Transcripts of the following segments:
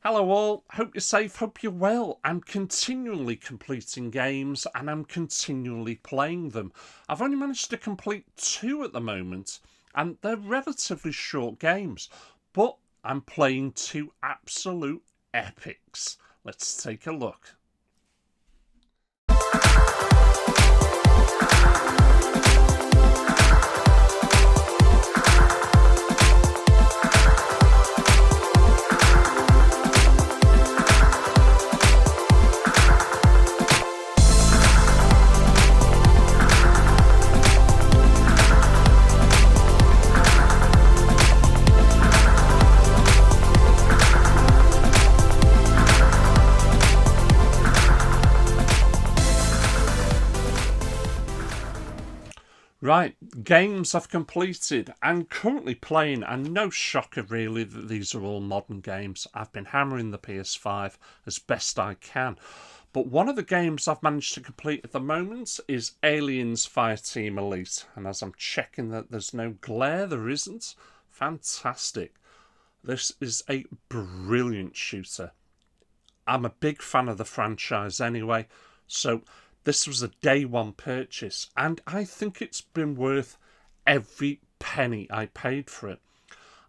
Hello all, hope you're safe, hope you're well. I'm continually completing games and I'm continually playing them. I've only managed to complete 2 at the moment and they're relatively short games, but I'm playing 2 absolute epics. Let's take a look. Right, games I've completed and currently playing, and no shocker really that these are all modern games. I've been hammering the PS5 as best I can. But one of the games I've managed to complete at the moment is Aliens Fireteam Elite. And as I'm checking that there's no glare, there isn't. Fantastic. This is a brilliant shooter. I'm a big fan of the franchise anyway, so this was a day one purchase, and I think it's been worth every penny I paid for it.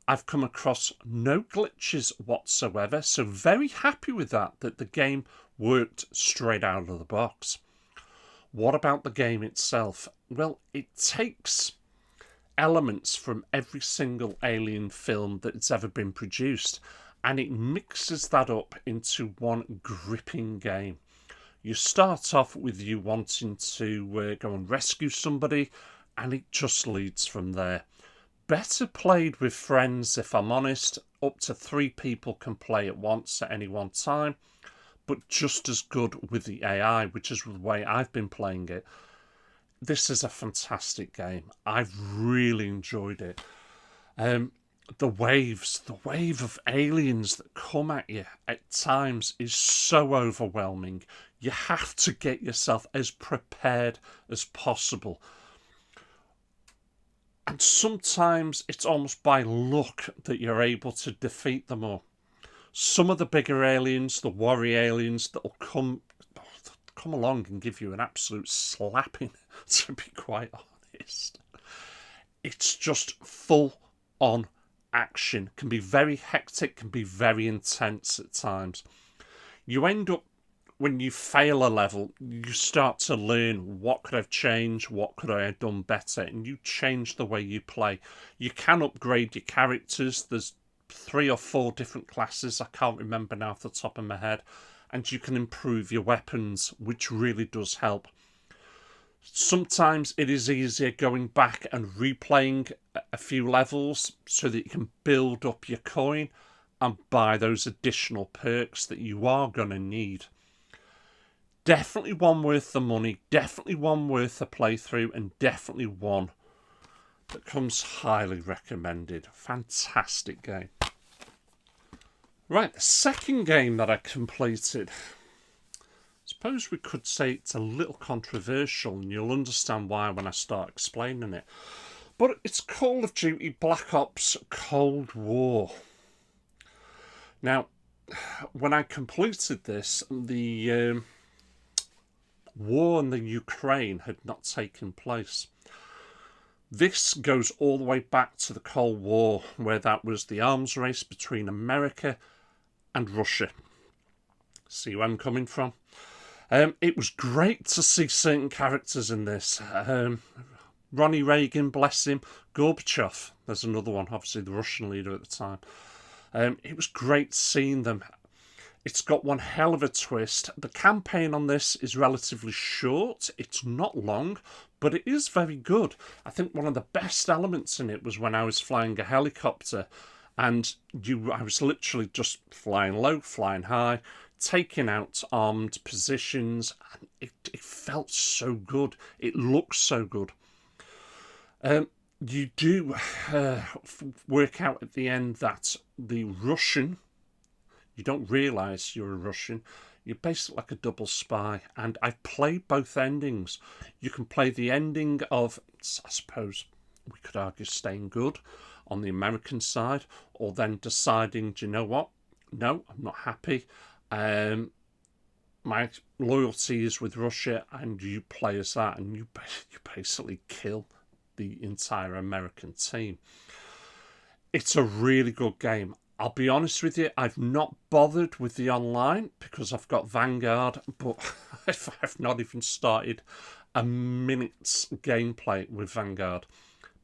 I've come across no glitches whatsoever, so very happy with that the game worked straight out of the box. What about the game itself? Well, it takes elements from every single Alien film that's ever been produced, and it mixes that up into one gripping game. You start off with you wanting to go and rescue somebody, and it just leads from there. Better played with friends, if I'm honest. Up to 3 people can play at once at any one time, but just as good with the AI, which is the way I've been playing it. This is a fantastic game. I've really enjoyed it. The wave of aliens that come at you at times is so overwhelming. You have to get yourself as prepared as possible. And sometimes it's almost by luck that you're able to defeat them all. Some of the bigger aliens, the warrior aliens, that'll come along and give you an absolute slapping, to be quite honest. It's just full on action. Can be very hectic, can be very intense at times. You end up, when you fail a level, you start to learn what could I have changed, what could I have done better, and you change the way you play. You can upgrade your characters. There's 3 or 4 different classes, I can't remember now off the top of my head, and you can improve your weapons, which really does help. Sometimes it is easier going back and replaying a few levels so that you can build up your coin and buy those additional perks that you are going to need. Definitely one worth the money, definitely one worth the playthrough, and definitely one that comes highly recommended. Fantastic game. Right, the second game that I completed, suppose we could say it's a little controversial, and you'll understand why when I start explaining it. But it's Call of Duty Black Ops Cold War. Now, when I completed this, the war in the Ukraine had not taken place. This goes all the way back to the Cold War, where that was the arms race between America and Russia. See where I'm coming from? It was great to see certain characters in this. Ronnie Reagan, bless him. Gorbachev, there's another one, obviously the Russian leader at the time. It was great seeing them. It's got one hell of a twist. The campaign on this is relatively short. It's not long, but it is very good. I think one of the best elements in it was when I was flying a helicopter, and I was literally just flying low, flying high, taking out armed positions, and it felt so good. It looks so good. You do work out at the end that the Russian, you don't realise you're a Russian, you're basically like a double spy, and I've played both endings. You can play the ending of, I suppose we could argue, staying good on the American side, or then deciding, do you know what, no, I'm not happy. My loyalty is with Russia, and you play as that, and you basically kill the entire American team. It's a really good game. I'll be honest with you, I've not bothered with the online because I've got Vanguard, but I've not even started a minute's gameplay with Vanguard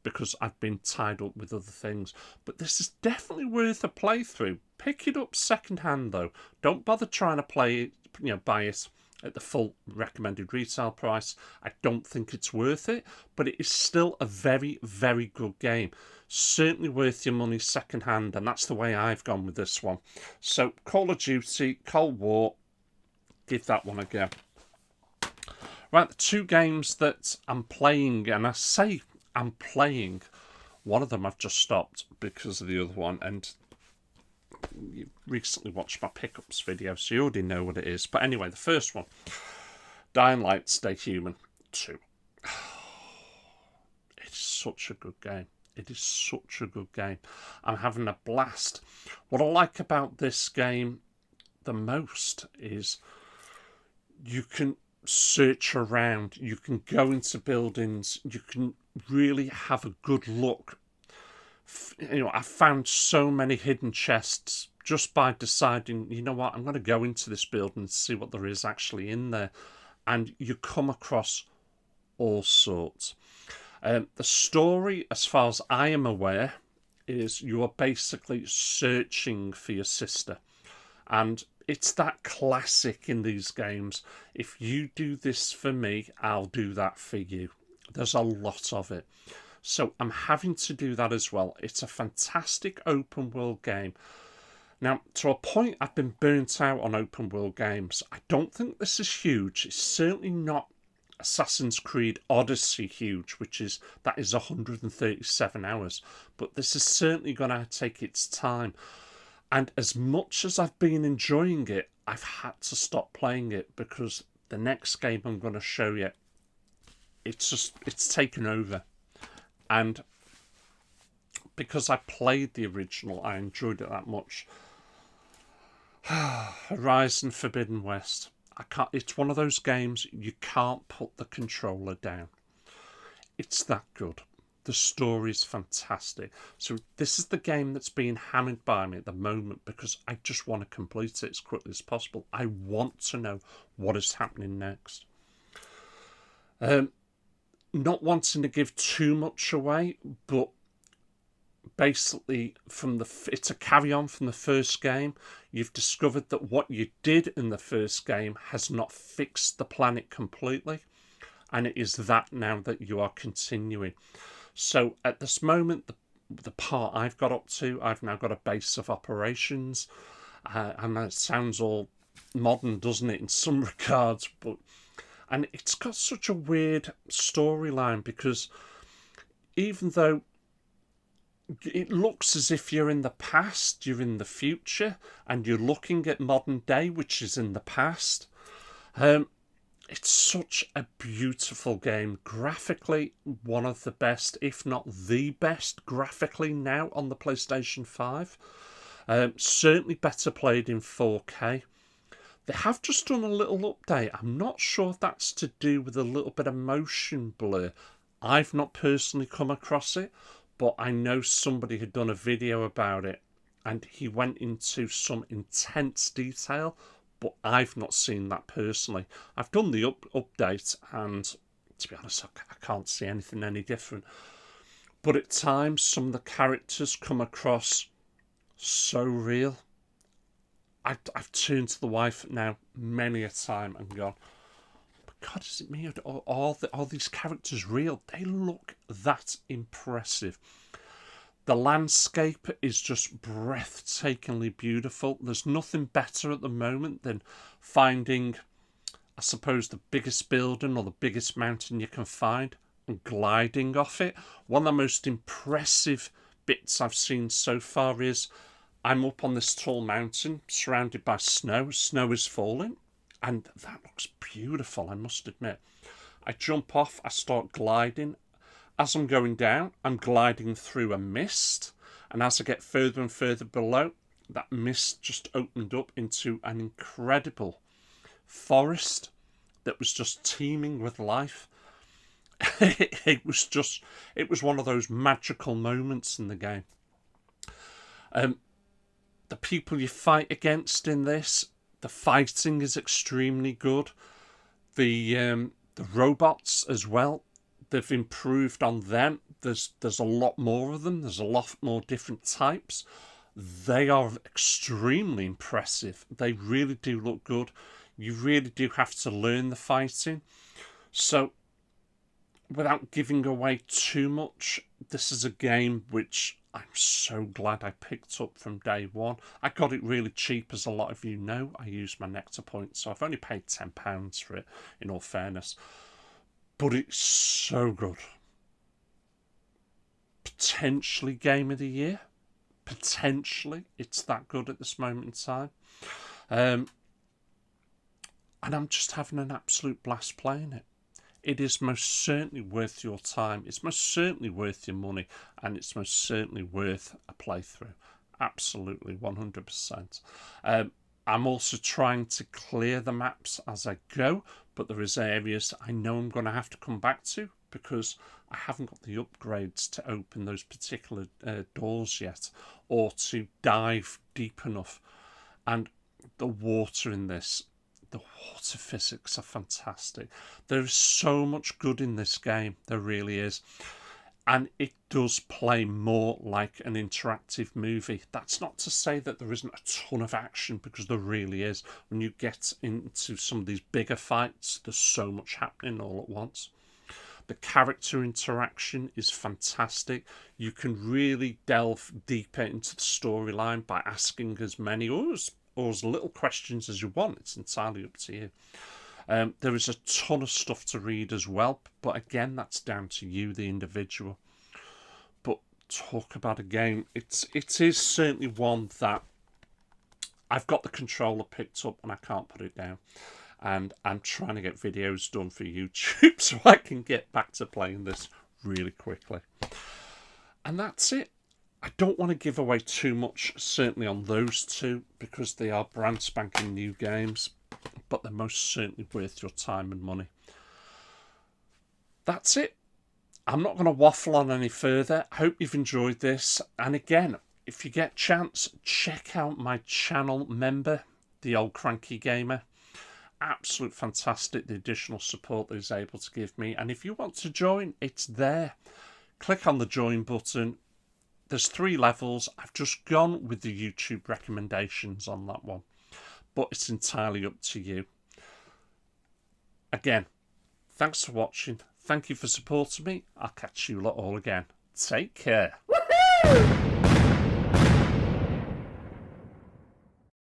because I've been tied up with other things. But this is definitely worth a playthrough. Pick it up second hand though. Don't bother trying to play it, buy it at the full recommended retail price. I don't think it's worth it, but it is still a very, very good game. Certainly worth your money second hand, and that's the way I've gone with this one. So Call of Duty, Cold War, give that one a go. Right, the two games that I'm playing, and I say I'm playing, one of them I've just stopped because of the other one, and you recently watched my pickups video, so you already know what it is. But anyway, the first one, Dying Light Stay Human 2. It's such a good game. It is such a good game. I'm having a blast. What I like about this game the most is you can search around, you can go into buildings, you can really have a good look. I found so many hidden chests just by deciding, you know what, I'm going to go into this building and see what there is actually in there. And you come across all sorts. The story, as far as I am aware, is you are basically searching for your sister. And it's that classic in these games. If you do this for me, I'll do that for you. There's a lot of it. So I'm having to do that as well. It's a fantastic open world game. Now, to a point, I've been burnt out on open world games. I don't think this is huge. It's certainly not Assassin's Creed Odyssey huge, that is 137 hours. But this is certainly going to take its time. And as much as I've been enjoying it, I've had to stop playing it because the next game I'm going to show you, it's taken over. And because I played the original, I enjoyed it that much. Horizon Forbidden West. It's one of those games you can't put the controller down. It's that good. The story's fantastic. So this is the game that's being hammered by me at the moment because I just want to complete it as quickly as possible. I want to know what is happening next. Not wanting to give too much away, but basically it's a carry on from the first game. You've discovered that what you did in the first game has not fixed the planet completely, and it is that now that you are continuing. So at this moment, the part I've got up to, I've now got a base of operations, and that sounds all modern, doesn't it, in some regards, and it's got such a weird storyline because even though it looks as if you're in the past, you're in the future, and you're looking at modern day, which is in the past. It's such a beautiful game. Graphically, one of the best, if not the best, graphically now on the PlayStation 5. Certainly better played in 4K. They have just done a little update. I'm not sure if that's to do with a little bit of motion blur. I've not personally come across it, but I know somebody had done a video about it and he went into some intense detail, but I've not seen that personally. I've done the update and, to be honest, I can't see anything any different. But at times, some of the characters come across so real. I've turned to the wife now many a time and gone, God, is it me? Are all these characters real? They look that impressive. The landscape is just breathtakingly beautiful. There's nothing better at the moment than finding, I suppose, the biggest building or the biggest mountain you can find and gliding off it. One of the most impressive bits I've seen so far is I'm up on this tall mountain surrounded by snow. Snow is falling. And that looks beautiful, I must admit. I jump off, I start gliding. As I'm going down, I'm gliding through a mist. And as I get further and further below, that mist just opened up into an incredible forest that was just teeming with life. It was one of those magical moments in the game. The people you fight against in this, the fighting is extremely good. The robots as well, they've improved on them. There's a lot more of them. There's a lot more different types. They are extremely impressive. They really do look good. You really do have to learn the fighting. So, without giving away too much, this is a game which I'm so glad I picked up from day one. I got it really cheap, as a lot of you know. I used my Nectar points, so I've only paid £10 for it, in all fairness. But it's so good. Potentially Game of the Year. Potentially. It's that good at this moment in time. And I'm just having an absolute blast playing it. It is most certainly worth your time. It's most certainly worth your money. And it's most certainly worth a playthrough. Absolutely, 100%. I'm also trying to clear the maps as I go. But there is areas I know I'm going to have to come back to, because I haven't got the upgrades to open those particular doors yet, or to dive deep enough. And the water in this, the water physics are fantastic. There is so much good in this game, there really is. And it does play more like an interactive movie. That's not to say that there isn't a ton of action, because there really is. When you get into some of these bigger fights, there's so much happening all at once. The character interaction is fantastic. You can really delve deeper into the storyline by asking as many or as little questions as you want. It's entirely up to you. There is a ton of stuff to read as well, but again, that's down to you, the individual. But talk about a game. It is certainly one that I've got the controller picked up and I can't put it down. And I'm trying to get videos done for YouTube so I can get back to playing this really quickly. And that's it. I don't want to give away too much, certainly on those two, because they are brand spanking new games, but they're most certainly worth your time and money. That's it. I'm not going to waffle on any further. I hope you've enjoyed this. And again, if you get a chance, check out my channel member, The Old Cranky Gamer. Absolute fantastic, the additional support that he's able to give me. And if you want to join, it's there. Click on the join button. There's 3 levels. I've just gone with the YouTube recommendations on that one, but it's entirely up to you. Again, thanks for watching. Thank you for supporting me. I'll catch you lot all again. Take care. Woohoo!